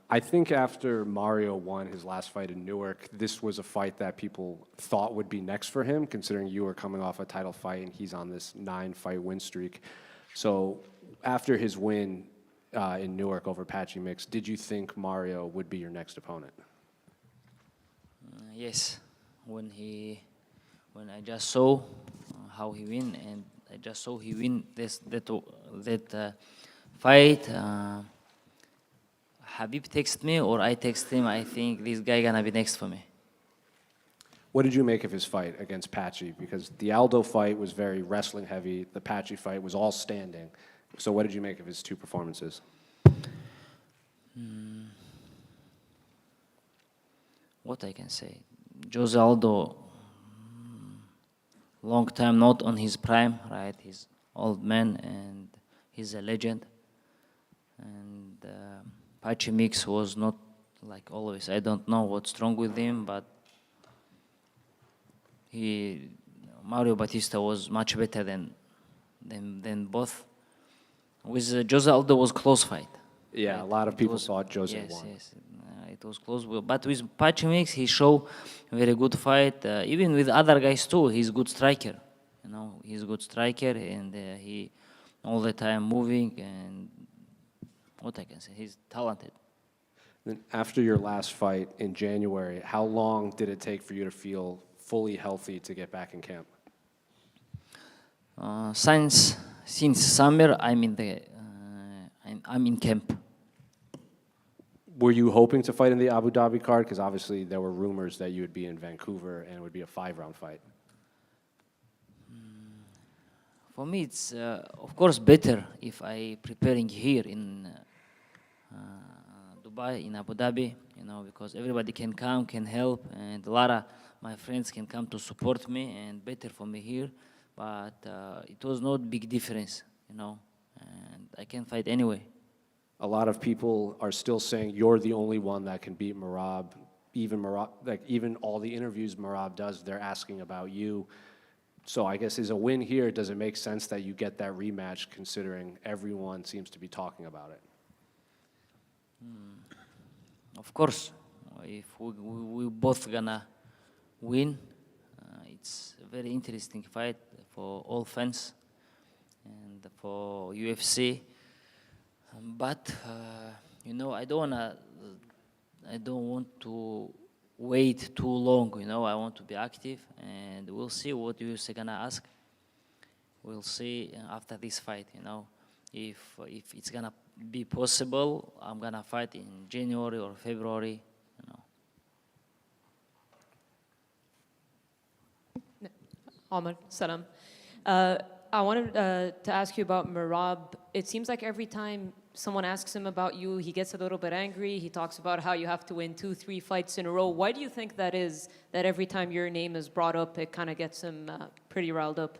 I think after Mario won his last fight in Newark, this was a fight that people thought would be next for him, considering you were coming off a title fight and he's on this 9-fight win streak. So after his win in Newark over Patchy Mix, did you think Mario would be your next opponent? Yes, when I just saw how he win, and I just saw he win that fight. Habib texted me or I text him. I think this guy gonna be next for me. What did you make of his fight against Patchy? Because the Aldo fight was very wrestling heavy. The Patchy fight was all standing. So what did you make of his two performances? What I can say, Jose Aldo, long time not on his prime, right? He's old man and he's a legend. And Patchy Mix was not like always. I don't know what's wrong with him, but Mario Batista was much better than both. With Jose Aldo was close fight. Yeah, right? a lot of people thought Jose yes, won. Yes, it was close. But with Patchy Mix, he showed a very good fight. Even with other guys too, he's good striker. You know, he's a good striker, and he all the time moving. And what I can say, he's talented. Then after your last fight in January, how long did it take for you to feel fully healthy to get back in camp? Since summer, I'm in camp. Were you hoping to fight in the Abu Dhabi card? Because obviously there were rumors that you would be in Vancouver and it would be a 5-round fight. For me, it's of course better if I preparing here in Dubai, in Abu Dhabi, you know, because everybody can come, can help, and a lot of my friends can come to support me, and better for me here. But it was not big difference, you know, and I can fight anyway. A lot of people are still saying you're the only one that can beat Merab. Even all the interviews Merab does, they're asking about you. So I guess is a win here, does it make sense that you get that rematch considering everyone seems to be talking about it? Of course, if we both gonna win, it's a very interesting fight for all fans and for UFC. But you know, I don't want to wait too long. You know, I want to be active, and we'll see what UFC gonna ask. We'll see after this fight. You know, if it's gonna be possible, I'm gonna fight in January or February. You know. Umar, salam. I wanted to ask you about Merab. It seems like every time someone asks him about you, he gets a little bit angry. He talks about how you have to win 2-3 fights in a row. Why do you think that is, that every time your name is brought up, it kind of gets him pretty riled up?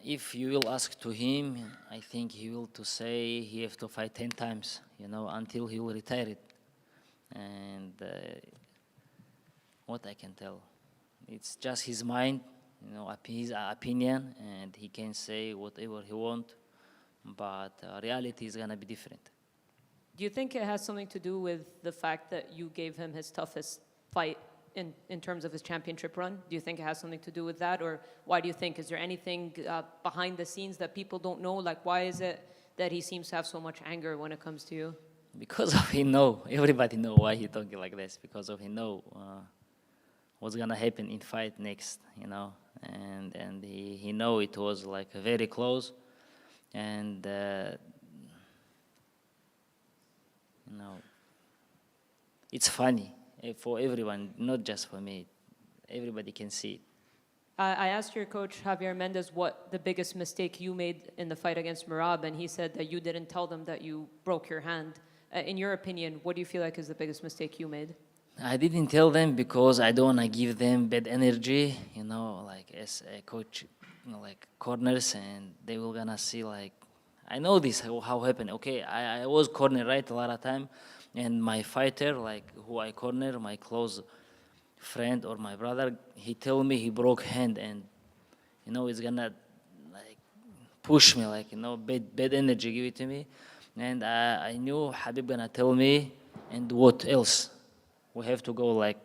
If you will ask to him, I think he will to say he have to fight 10 times, you know, until he will retire it. And what I can tell, it's just his mind, you know, his opinion, and he can say whatever he want, but reality is gonna be different. Do you think it has something to do with the fact that you gave him his toughest fight in terms of his championship run? Do you think it has something to do with that? Or why do you think, is there anything behind the scenes that people don't know? Like, why is it that he seems to have so much anger when it comes to you? Because of he know, everybody know why he talking like this, because of he know what's gonna happen in fight next, you know, and he know it was like very close, and you know, it's funny for everyone, not just for me. Everybody can see it. I asked your coach, Javier Mendez, what the biggest mistake you made in the fight against Merab, and he said that you didn't tell them that you broke your hand. In your opinion, what do you feel like is the biggest mistake you made? I didn't tell them because I don't want to give them bad energy, you know, like as a coach, you know, like corners, and they will gonna see like, I know this, how happened. Okay, I was corner right a lot of time, and my fighter, like who I corner, my close friend or my brother, he told me he broke hand, and you know, it's gonna like push me, like, you know, bad energy give it to me. And I knew Habib gonna tell me, and what else? We have to go like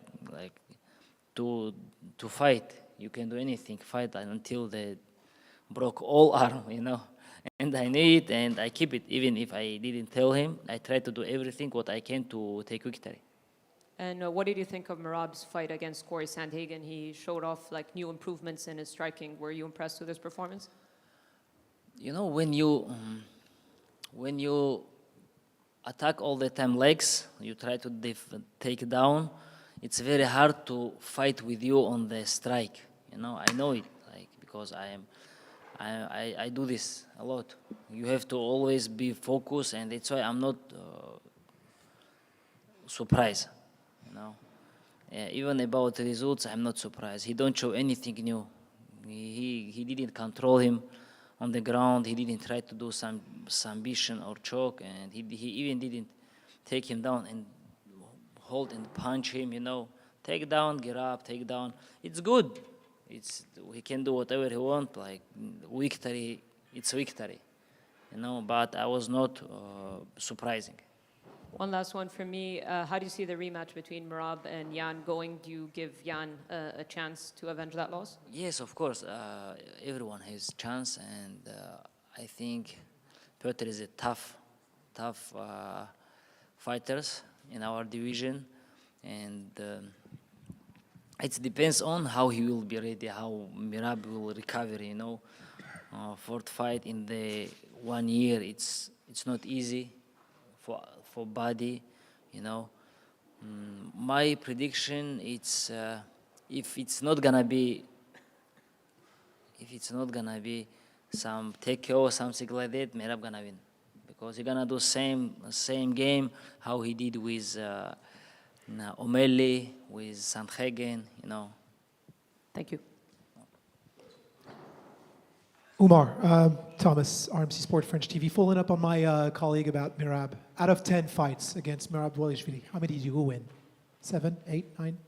to fight. You can do anything, fight until they broke all arm, you know. And I knew it, and I keep it. Even if I didn't tell him, I try to do everything what I can to take victory. And what did you think of Merab's fight against Corey Sandhagen? He showed off like new improvements in his striking. Were you impressed with his performance? You know, when you attack all the time legs, you try to take down, it's very hard to fight with you on the strike. You know, I know it, like, because I do this a lot. You have to always be focused, and that's why I'm not surprised. You know, even about the results, I'm not surprised. He don't show anything new. He didn't control him on the ground. He didn't try to do some submission or choke, and he even didn't take him down and hold and punch him. You know, take down, get up, take down. It's good. He can do whatever he wants. Like victory, it's victory. You know, but I was not surprising. One last one for me. How do you see the rematch between Merab and Jan going? Do you give Jan a chance to avenge that loss? Yes, of course. Everyone has chance, and I think Piotr is a tough fighters in our division, and it depends on how he will be ready, how Merab will recover. You know, fourth fight in the 1 year, it's not easy for body, you know. My prediction, it's if it's not gonna be some TKO or something like that, Merab gonna win, because he's gonna do same game how he did with O'Malley, with Sandhagen, you know. Thank you. Umar, Thomas, RMC Sport French TV. Following up on my colleague about Merab. Out of 10 fights against Merab Dvalishvili, how many did you win? 7, 8, 9?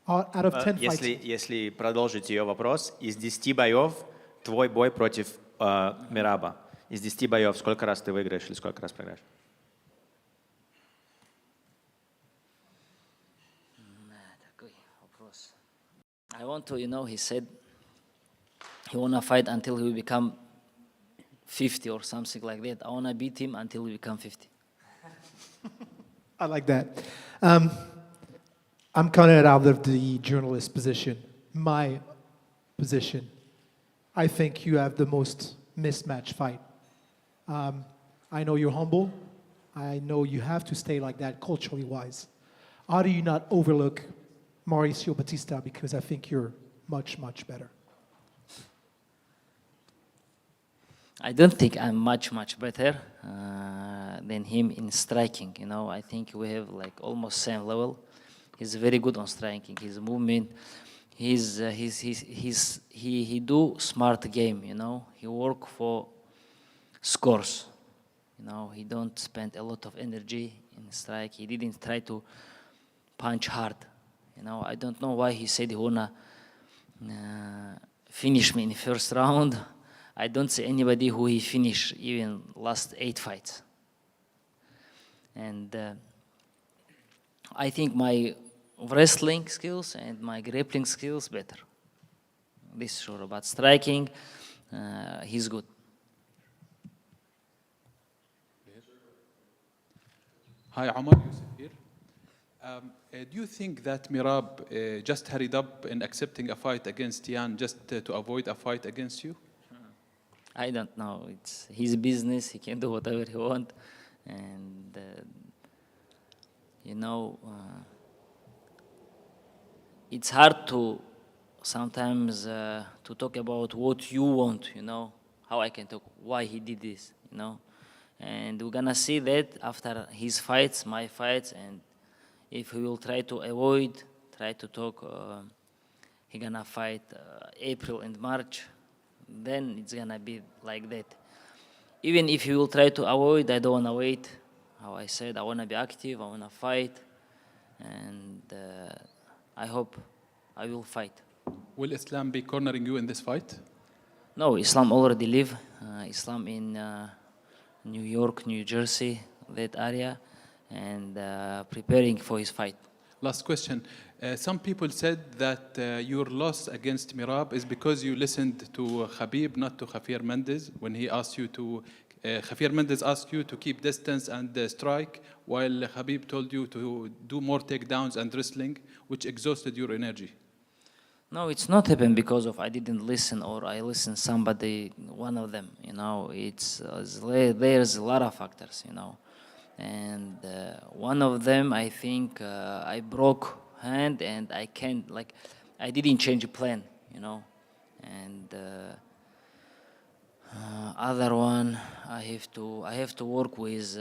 Out of 10 fights. Если продолжить ее вопрос, из 10 боев твой бой против Мераба. Из 10 боев сколько раз ты выиграешь или сколько раз проиграешь? I want to, you know, he said he wanna fight until he will become 50 or something like that. I wanna beat him until we become 50. I like that. I'm kind of out of the journalist position. My position, I think you have the most mismatched fight. I know you're humble. I know you have to stay like that culturally wise. How do you not overlook Mauricio Batista, because I think you're much, much better? I don't think I'm much better than him in striking. You know, I think we have like almost same level. He's very good on striking. His movement, he do smart game. You know, he work for scores. You know, he don't spend a lot of energy in strike. He didn't try to punch hard. You know, I don't know why he said he wanna finish me in the first round. I don't see anybody who he finished even last 8 fights. And I think my wrestling skills and my grappling skills better. This is sure, but striking, he's good. Hi, Omar, Yusuf here. Do you think that Merab just hurried up in accepting a fight against Jan just to avoid a fight against you? I don't know. It's his business. He can do whatever he wants. And, you know, it's hard to sometimes to talk about what you want, you know, how I can talk, why he did this, you know. And we're going to see that after his fights, my fights, and if he will try to avoid, try to talk, he going to fight April and March, then it's going to be like that. Even if he will try to avoid, I don't want to wait. How I said, I want to be active, I want to fight, and I hope I will fight. Will Islam be cornering you in this fight? No, Islam already live. Islam in New York, New Jersey, that area, and preparing for his fight. Last question. Some people said that your loss against Merab is because you listened to Khabib, not to Javier Mendez, when he asked you to. Javier Mendez asked you to keep distance and strike, while Khabib told you to do more takedowns and wrestling, which exhausted your energy. No, it's not happened because of I didn't listen or I listened somebody, one of them. You know, there's a lot of factors. You know, and one of them I think I broke hand and I can't I didn't change the plan. You know, and other one I have to work with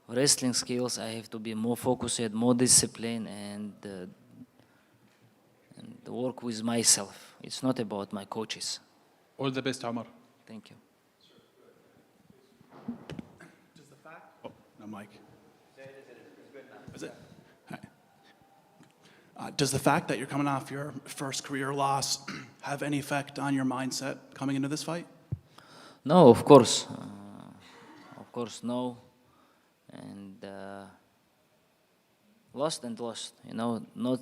wrestling skills. I have to be more focused, more disciplined, and work with myself. It's not about my coaches. All the best, Umar. Thank you. Does the fact? Oh, no, Mike. Is it? Hi. Does the fact that you're coming off your first career loss have any effect on your mindset coming into this fight? No, of course. No. And lost and lost. You know, not.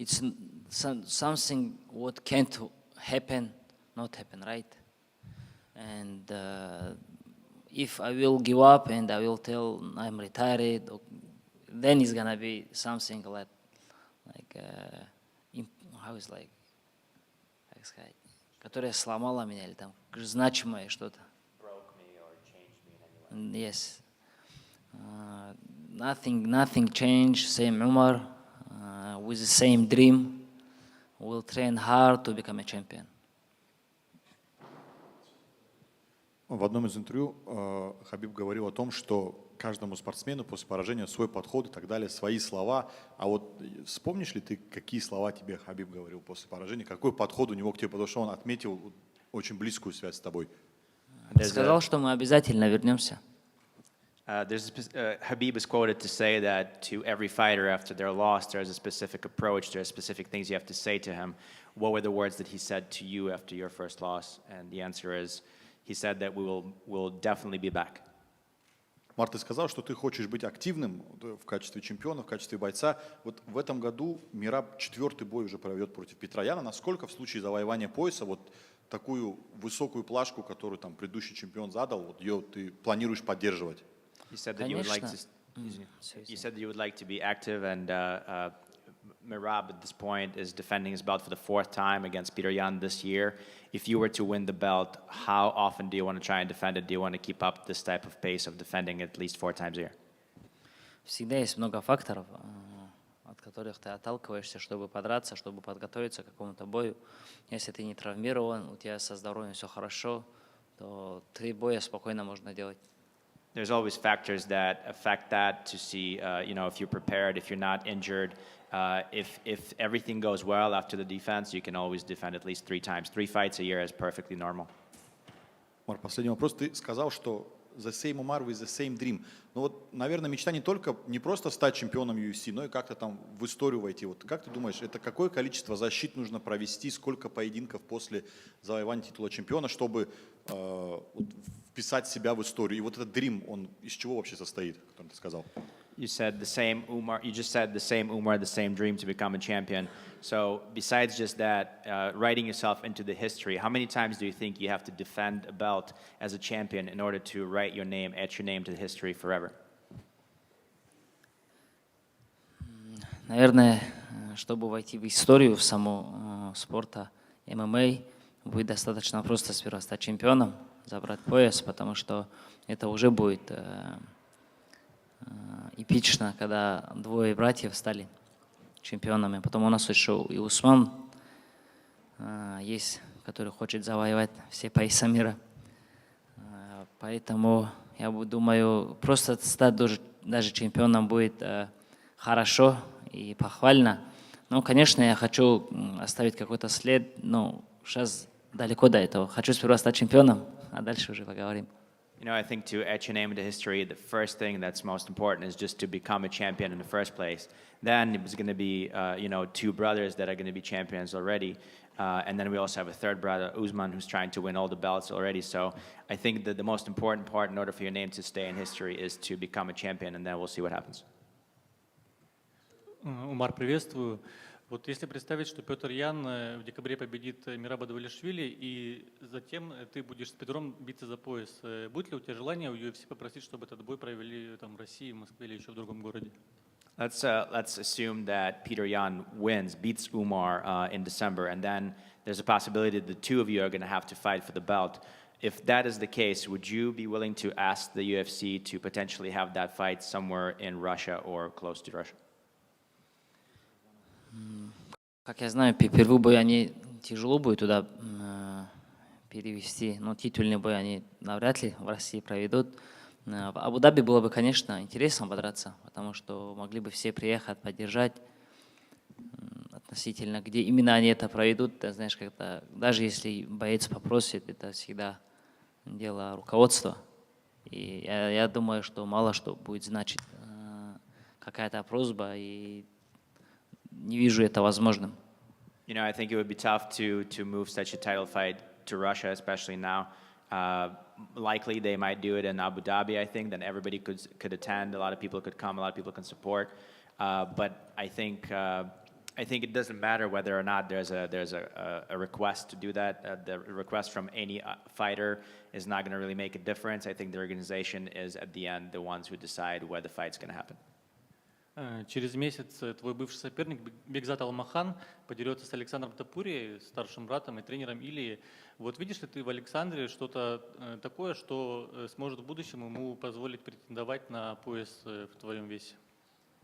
It's something what can't happen, not happen, right? And if I will give up and I will tell I'm retired, then it's gonna be something how is как сказать, которое сломало меня или там значимое что-то. Broke me or changed me in any way. Yes. Nothing changed. Same Umar. With the same dream, will train hard to become a champion. В одном из интервью Хабиб говорил о том, что каждому спортсмену после поражения свой подход и так далее, свои слова. А вот вспомнишь ли ты, какие слова тебе Хабиб говорил после поражения? Какой подход у него к тебе? Потому что он отметил очень близкую связь с тобой. Сказал, что мы обязательно вернемся. Habib is quoted to say that to every fighter after their loss, there's a specific approach, there's specific things you have to say to him. What were the words that he said to you after your first loss? And the answer is, he said that we'll definitely be back. Марк, ты сказал, что ты хочешь быть активным в качестве чемпиона, в качестве бойца. Вот в этом году Мераб 4-й бой уже проведет против Петра Яна. Насколько в случае завоевания пояса вот такую высокую плашку, которую там предыдущий чемпион задал, вот ее ты планируешь поддерживать? You said that you would like to. You said that you would like to be active, and Merab at this point is defending his belt for the 4th time against Peter Yan this year. If you were to win the belt, how often do you want to try and defend it? Do you want to keep up this type of pace of defending at least 4 times a year? Всегда есть много факторов, от которых ты отталкиваешься, чтобы подраться, чтобы подготовиться к какому-то бою. Если ты не травмирован, у тебя со здоровьем все хорошо, то 3 боя спокойно можно делать. There's always factors that affect that to see, if you're prepared, if you're not injured. If everything goes well after the defense, you can always defend at least 3 times. 3 fights a year is perfectly normal. Марк, последний вопрос. Ты сказал, что the same Umar with the same dream. Ну вот, наверное, мечта не просто стать чемпионом UFC, но и как-то там в историю войти. Вот как ты думаешь, это какое количество защит нужно провести, сколько поединков после завоевания титула чемпиона, чтобы вписать себя в историю? И вот этот dream, он из чего вообще состоит, который ты сказал? You said the same Umar. You just said the same Umar, the same dream to become a champion. So besides just that, writing yourself into the history, how many times do you think you have to defend a belt as a champion in order to write your name, etch your name to the history forever? Наверное, чтобы войти в историю в саму спорта ММА, будет достаточно просто сперва стать чемпионом, забрать пояс, потому что это уже будет эпично, когда 2 братьев стали чемпионами. Потом у нас еще и Усман есть, который хочет завоевать все пояса мира. Поэтому я думаю, просто стать даже чемпионом будет хорошо и похвально. Но, конечно, я хочу оставить какой-то след, но сейчас далеко до этого. Хочу сперва стать чемпионом, а дальше уже поговорим. You know, I think to etch your name into history, the first thing that's most important is just to become a champion in the first place. Then it was going to be, two brothers that are going to be champions already. And then we also have a third brother, Usman, who's trying to win all the belts already. So I think that the most important part in order for your name to stay in history is to become a champion, and then we'll see what happens. Умар, приветствую. Вот если представить, что Петр Ян в декабре победит Мераба Дvalishvili, и затем ты будешь с Петром биться за пояс, будет ли у тебя желание у UFC попросить, чтобы этот бой провели там, в России, в Москве или еще в другом городе? Let's assume that Peter Yan beats Umar in December, and then there's a possibility that the two of you are going to have to fight for the belt. If that is the case, would you be willing to ask the UFC to potentially have that fight somewhere in Russia or close to Russia? Как я знаю, первый бой они тяжело будет туда перевести, но титульный бой они навряд ли в России проведут. В Абу-Даби было бы, конечно, интересно подраться, потому что могли бы все приехать, поддержать. Относительно, где именно они это проведут, ты знаешь, как-то, даже если боец попросит, это всегда дело руководства. И я думаю, что мало что будет значить какая-то просьба, и не вижу это возможным. You know, I think it would be tough to move such a title fight to Russia, especially now. Likely they might do it in Abu Dhabi, I think, then everybody could attend, a lot of people could come, a lot of people can support. But I think it doesn't matter whether or not there's a request to do that. The request from any fighter is not going to really make a difference. I think the organization is at the end the ones who decide where the fight's going to happen. Через месяц твой бывший соперник Бекзат Алмахан подерется с Александром Топурией, старшим братом и тренером Илии. Вот видишь ли ты в Александре что-то такое, что сможет в будущем ему позволить претендовать на пояс в твоем весе?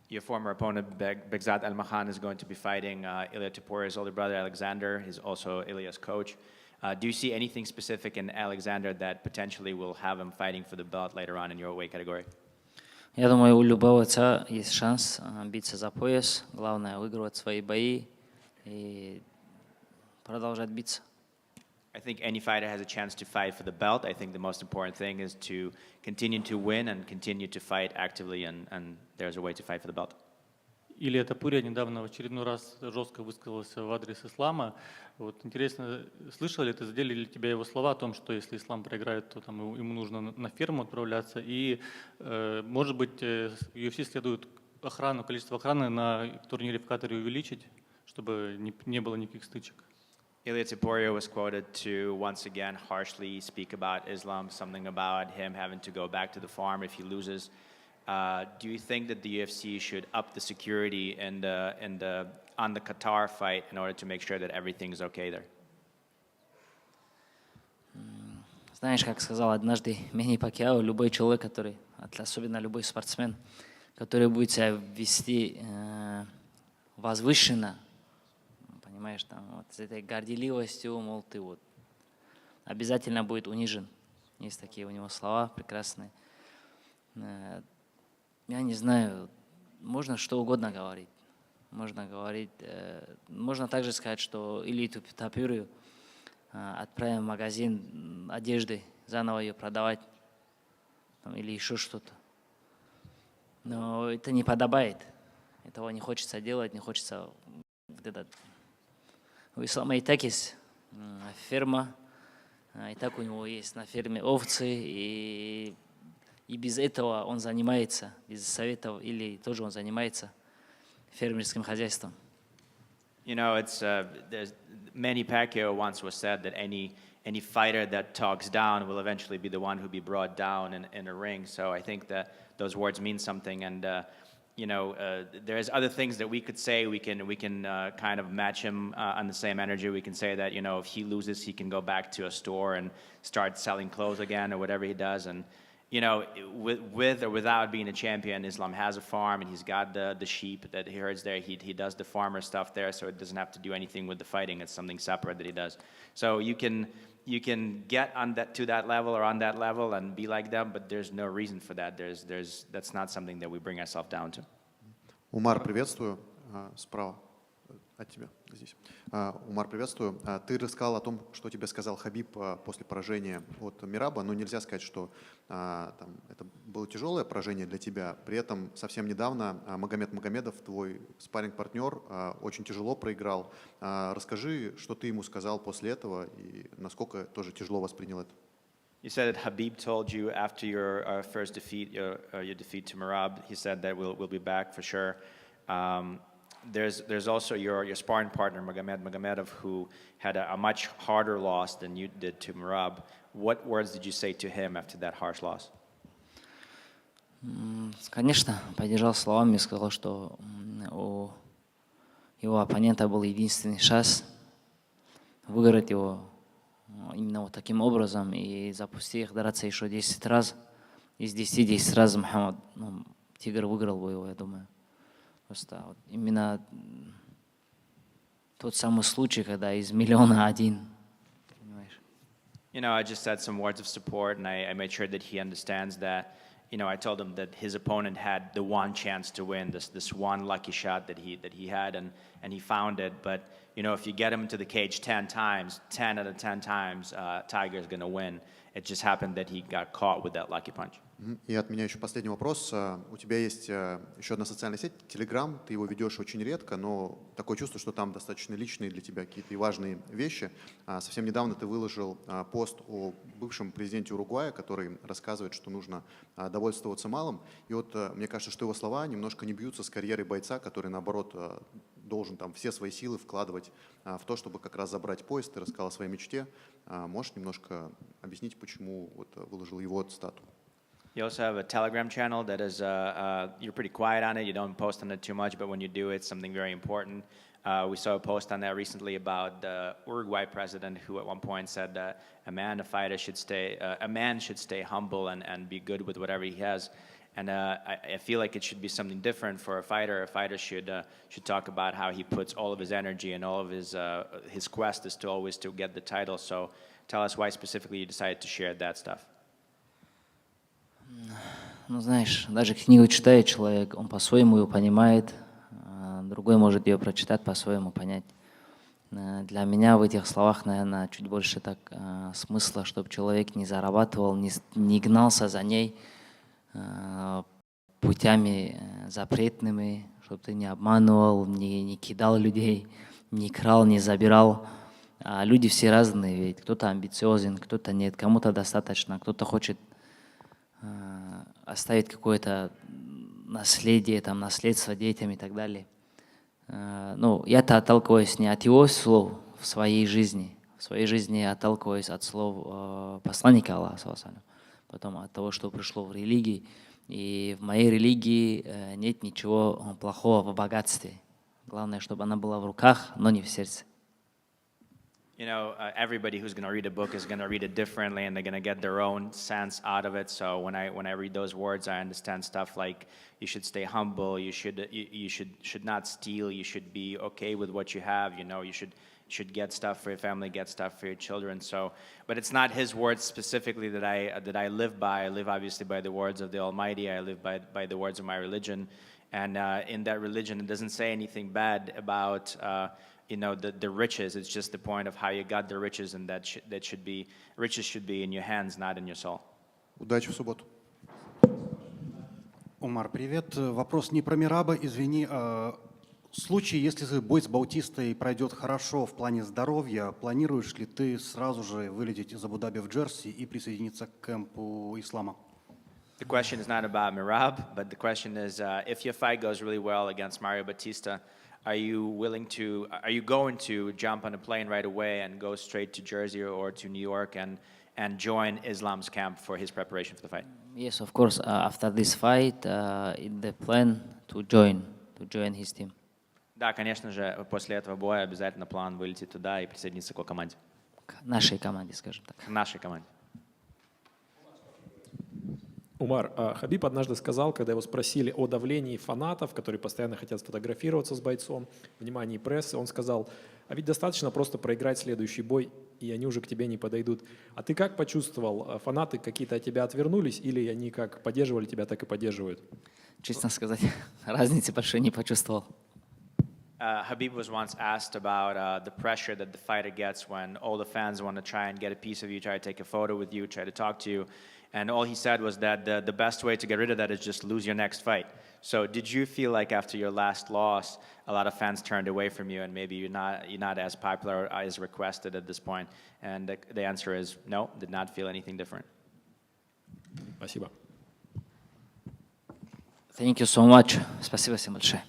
Your former opponent, Begzat Al-Mahan, is going to be fighting Ilia Topuria's older brother, Alexander. He's also Ilia's coach. Do you see anything specific in Alexander that potentially will have him fighting for the belt later on in your weight category? Я думаю, у любого отца есть шанс биться за пояс. Главное выигрывать свои бои и продолжать биться. I think any fighter has a chance to fight for the belt. I think the most important thing is to continue to win and continue to fight actively, and there's a way to fight for the belt. Илия Топурия недавно в очередной раз жестко высказался в адрес ислама. Вот интересно, слышал ли ты, задели ли тебя его слова о том, что если ислам проиграет, то там ему нужно на ферму отправляться, и, может быть, UFC следует количество охраны на турнире в Катаре увеличить, чтобы не было никаких стычек? Ilia Topuria was quoted to once again harshly speak about Islam, something about him having to go back to the farm if he loses. Do you think that the UFC should up the security on the Qatar fight in order to make sure that everything's okay there? Знаешь, как сказал однажды Мэнни Пакьяо, любой человек, особенно любой спортсмен, который будет себя вести возвышенно, понимаешь, там, вот, с этой горделивостью, мол, ты вот, обязательно будет унижен. Есть такие у него слова прекрасные. Я не знаю, можно что угодно говорить. Можно также сказать, что Илью Топурию отправим в магазин одежды, заново ее продавать, там, или еще что-то. Но это не подобает. Этого не хочется делать, не хочется... У ислама и так есть ферма, и так у него есть на ферме овцы, и без этого он занимается, без советов, или тоже он занимается фермерским хозяйством. You know, there's Manny Pacquiao once was said that any fighter that talks down will eventually be the one who be brought down in a ring. So I think that those words mean something, and there's other things that we could say. We can kind of match him on the same energy. We can say that if he loses, he can go back to a store and start selling clothes again or whatever he does. And with or without being a champion, Islam has a farm and he's got the sheep that he herds there. He does the farmer stuff there, so it doesn't have to do anything with the fighting. It's something separate that he does. So you can get to that level or on that level and be like them, but there's no reason for that. That's not something that we bring ourselves down to. Умар, приветствую. Справа. От тебя здесь. Умар, приветствую. Ты рассказал о том, что тебе сказал Хабиб после поражения от Мераба, но нельзя сказать, что это было тяжелое поражение для тебя. При этом совсем недавно Магомед Магомедов, твой спарринг-партнер, очень тяжело проиграл. Расскажи, что ты ему сказал после этого и насколько тоже тяжело воспринял это. You said that Habib told you after your first defeat, your defeat to Merab, he said that we'll be back for sure. There's also your sparring partner, Magomed Magomedov, who had a much harder loss than you did to Merab. What words did you say to him after that harsh loss? Конечно, поддержал словами и сказал, что у его оппонента был единственный шанс выиграть его именно вот таким образом и запустить их драться еще 10 раз. Из 10 раз Мухаммад, Тигр выиграл бы его, я думаю. Просто вот именно тот самый случай, когда из миллиона один. Понимаешь? You know, I just said some words of support, and I made sure that he understands that. You know, I told him that his opponent had the one chance to win, this one lucky shot that he had, and he found it. But you know, if you get him into the cage 10 times, 10 out of 10 times, Tiger is going to win. It just happened that he got caught with that lucky punch. И от меня еще последний вопрос. У тебя есть еще одна социальная сеть, Telegram. Ты его ведешь очень редко, но такое чувство, что там достаточно личные для тебя какие-то и важные вещи. Совсем недавно ты выложил пост о бывшем президенте Уругвая, который рассказывает, что нужно довольствоваться малым. И вот мне кажется, что его слова немножко не бьются с карьерой бойца, который, наоборот, должен там все свои силы вкладывать в то, чтобы как раз забрать пояс. Ты рассказал о своей мечте. Можешь немножко объяснить, почему вот выложил его цитату? You also have a Telegram channel that is, you're pretty quiet on it. You don't post on it too much, but when you do, it's something very important. We saw a post on that recently about the Uruguay president who at one point said that a man should stay humble and be good with whatever he has. And I feel like it should be something different for a fighter. A fighter should talk about how he puts all of his energy and all of his quest is to always to get the title. So tell us why specifically you decided to share that stuff. Ну, знаешь, даже книгу читает человек, он по-своему ее понимает, другой может ее прочитать, по-своему понять. Для меня в этих словах, наверное, чуть больше так смысла, чтобы человек не зарабатывал, не гнался за ней путями запретными, чтобы ты не обманывал, не кидал людей, не крал, не забирал. А люди все разные, ведь кто-то амбициозен, кто-то нет, кому-то достаточно, кто-то хочет оставить какое-то наследие, там, наследство детям и так далее. Ну, я-то отталкиваюсь не от его слов в своей жизни. В своей жизни я отталкиваюсь от слов посланника Аллаха, потом от того, что пришло в религии. И в моей религии нет ничего плохого в богатстве. Главное, чтобы она была в руках, но не в сердце. You know, everybody who's going to read a book is going to read it differently, and they're going to get their own sense out of it. So when I read those words, I understand stuff like you should stay humble, you should not steal, you should be okay with what you have. You know, you should get stuff for your family, get stuff for your children. So, but it's not his words specifically that I live by. I live obviously by the words of the Almighty. I live by the words of my religion, and in that religion, it doesn't say anything bad about. You know, the riches. It's just the point of how you got the riches, and riches should be in your hands, not in your soul. Удачи в субботу. Умар, привет. Вопрос не про Мераба, извини. В случае, если бой с Баутистой пройдет хорошо в плане здоровья, планируешь ли ты сразу же вылететь из Абу Даби в Джерси и присоединиться к кемпу Ислама? The question is not about Merab, but the question is, if your fight goes really well against Mario Batista, are you going to jump on a plane right away and go straight to Jersey or to New York and join Islam's camp for his preparation for the fight? Yes, of course. After this fight, the plan to join his team. Да, конечно же, после этого боя обязательно план вылететь туда и присоединиться к его команде. К нашей команде, скажем так. К нашей команде. Умар, Хабиб однажды сказал, когда его спросили о давлении фанатов, которые постоянно хотят сфотографироваться с бойцом, внимании прессы, он сказал, а ведь достаточно просто проиграть следующий бой, и они уже к тебе не подойдут. А ты как почувствовал? Фанаты какие-то от тебя отвернулись, или они как поддерживали тебя, так и поддерживают? Честно сказать, разницы большой не почувствовал. Khabib was once asked about the pressure that the fighter gets when all the fans want to try and get a piece of you, try to take a photo with you, try to talk to you. And all he said was that the best way to get rid of that is just lose your next fight. So did you feel like after your last loss, a lot of fans turned away from you and maybe you're not as popular or as requested at this point? And the answer is no, did not feel anything different. Спасибо. Thank you so much. Спасибо всем большое.